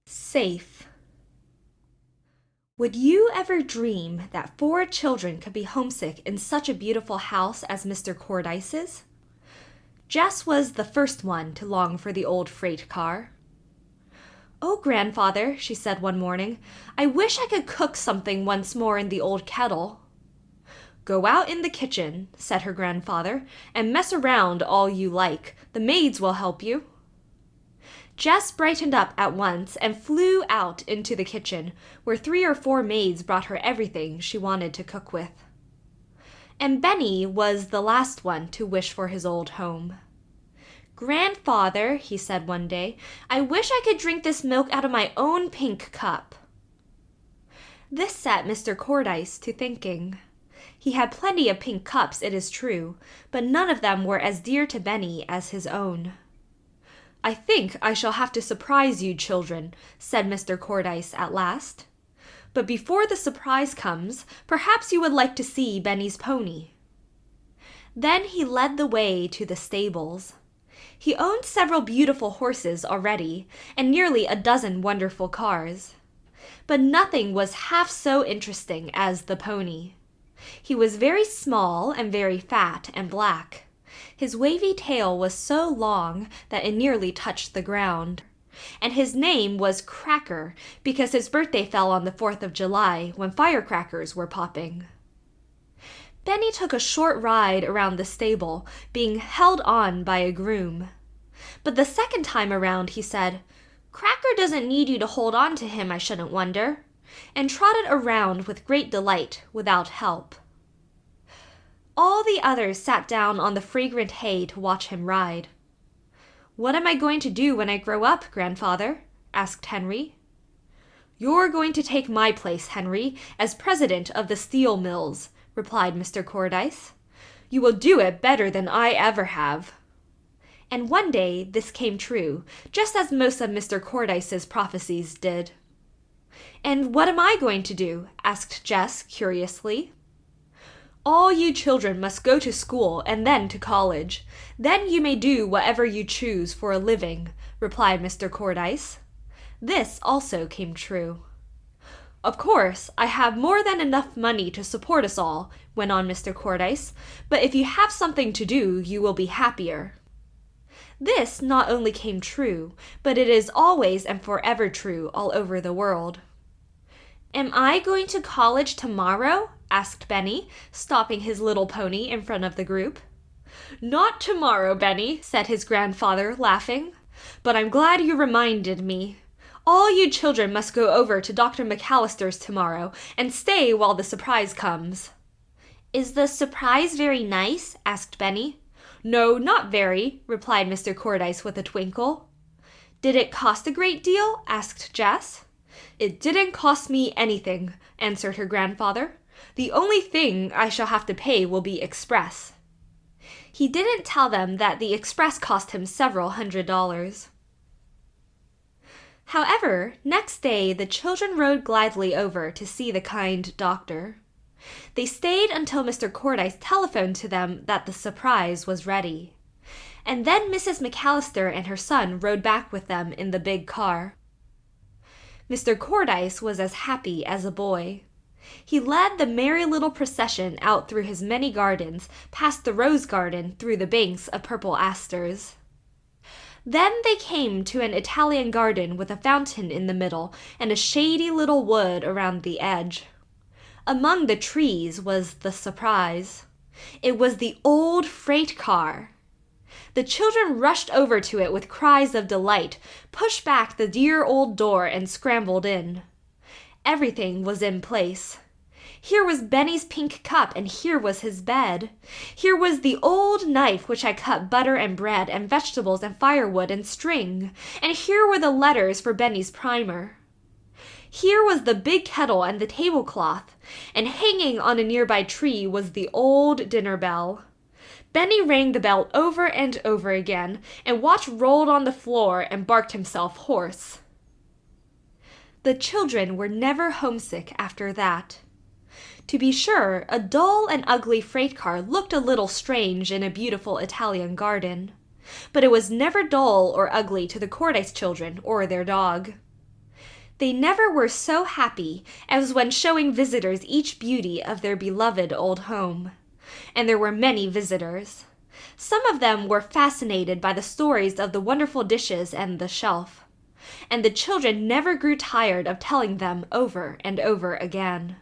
Safe. Would you ever dream that 4 children could be homesick in such a beautiful house as Mr. Cordyce's? Jess was the first one to long for the old freight car. "Oh, grandfather," she said one morning, "I wish I could cook something once more in the old kettle." "Go out in the kitchen," said her grandfather, "and mess around all you like. The maids will help you." Jess brightened up at once and flew out into the kitchen, where 3 or 4 maids brought her everything she wanted to cook with. And Benny was the last one to wish for his old home. "Grandfather," he said one day, "I wish I could drink this milk out of my own pink cup." This set Mr. Cordyce to thinking. He had plenty of pink cups, it is true, but none of them were as dear to Benny as his own. "I think I shall have to surprise you, children," said Mr. Cordyce at last. "But before the surprise comes, perhaps you would like to see Benny's pony." Then he led the way to the stables. He owned several beautiful horses already, and nearly a dozen wonderful cars. But nothing was half so interesting as the pony. He was very small and very fat and black. His wavy tail was so long that it nearly touched the ground, and his name was Cracker because his birthday fell on the 4th of July when firecrackers were popping. Benny took a short ride around the stable, being held on by a groom. But the second time around he said, "Cracker doesn't need you to hold on to him, I shouldn't wonder," and trotted around with great delight without help. All the others sat down on the fragrant hay to watch him ride. "What am I going to do when I grow up, grandfather?" asked Henry. "You're going to take my place, Henry, as president of the steel mills," replied Mr. Cordyce. "You will do it better than I ever have." And one day this came true, just as most of Mr. Cordyce's prophecies did. "And what am I going to do?" asked Jess curiously. "All you children must go to school and then to college. Then you may do whatever you choose for a living," replied Mr. Cordyce. This also came true. "Of course, I have more than enough money to support us all," went on Mr. Cordyce, "but if you have something to do, you will be happier." This not only came true, but it is always and forever true all over the world. "Am I going to college tomorrow?" asked Benny, stopping his little pony in front of the group. "Not tomorrow, Benny," said his grandfather, laughing. "But I'm glad you reminded me. All you children must go over to Dr. McAllister's tomorrow and stay while the surprise comes." "Is the surprise very nice?" asked Benny. "No, not very," replied Mr. Cordyce with a twinkle. "Did it cost a great deal?" asked Jess. "It didn't cost me anything," answered her grandfather. "The only thing I shall have to pay will be express." He didn't tell them that the express cost him several $100s. However, next day the children rode gladly over to see the kind doctor. They stayed until Mr. Cordyce telephoned to them that the surprise was ready. And then Mrs. McAllister and her son rode back with them in the big car. Mr. Cordyce was as happy as a boy. He led the merry little procession out through his many gardens, past the rose garden, through the banks of purple asters. Then they came to an Italian garden with a fountain in the middle and a shady little wood around the edge. Among the trees was the surprise. It was the old freight car. The children rushed over to it with cries of delight, pushed back the dear old door, and scrambled in. Everything was in place. Here was Benny's pink cup, and here was his bed. Here was the old knife which had cut butter and bread and vegetables and firewood and string, and here were the letters for Benny's primer. Here was the big kettle and the tablecloth, and hanging on a nearby tree was the old dinner bell. Benny rang the bell over and over again, and Watch rolled on the floor and barked himself hoarse. The children were never homesick after that. To be sure, a dull and ugly freight car looked a little strange in a beautiful Italian garden. but it was never dull or ugly to the Cordyce children or their dog. They never were so happy as when showing visitors each beauty of their beloved old home. And there were many visitors. Some of them were fascinated by the stories of the wonderful dishes and the shelf. And the children never grew tired of telling them over and over again.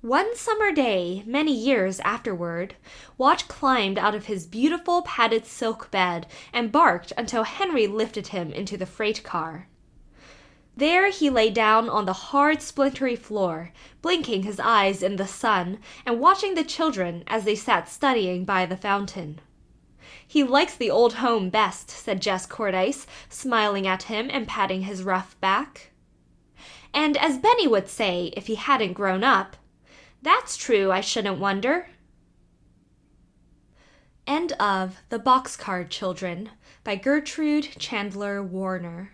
One summer day, many years afterward, Watch climbed out of his beautiful padded silk bed and barked until Henry lifted him into the freight car. There he lay down on the hard, splintery floor, blinking his eyes in the sun and watching the children as they sat studying by the fountain. "He likes the old home best," said Jess Cordyce, smiling at him and patting his rough back. And as Benny would say if he hadn't grown up, "That's true, I shouldn't wonder." End of The Boxcar Children by Gertrude Chandler Warner.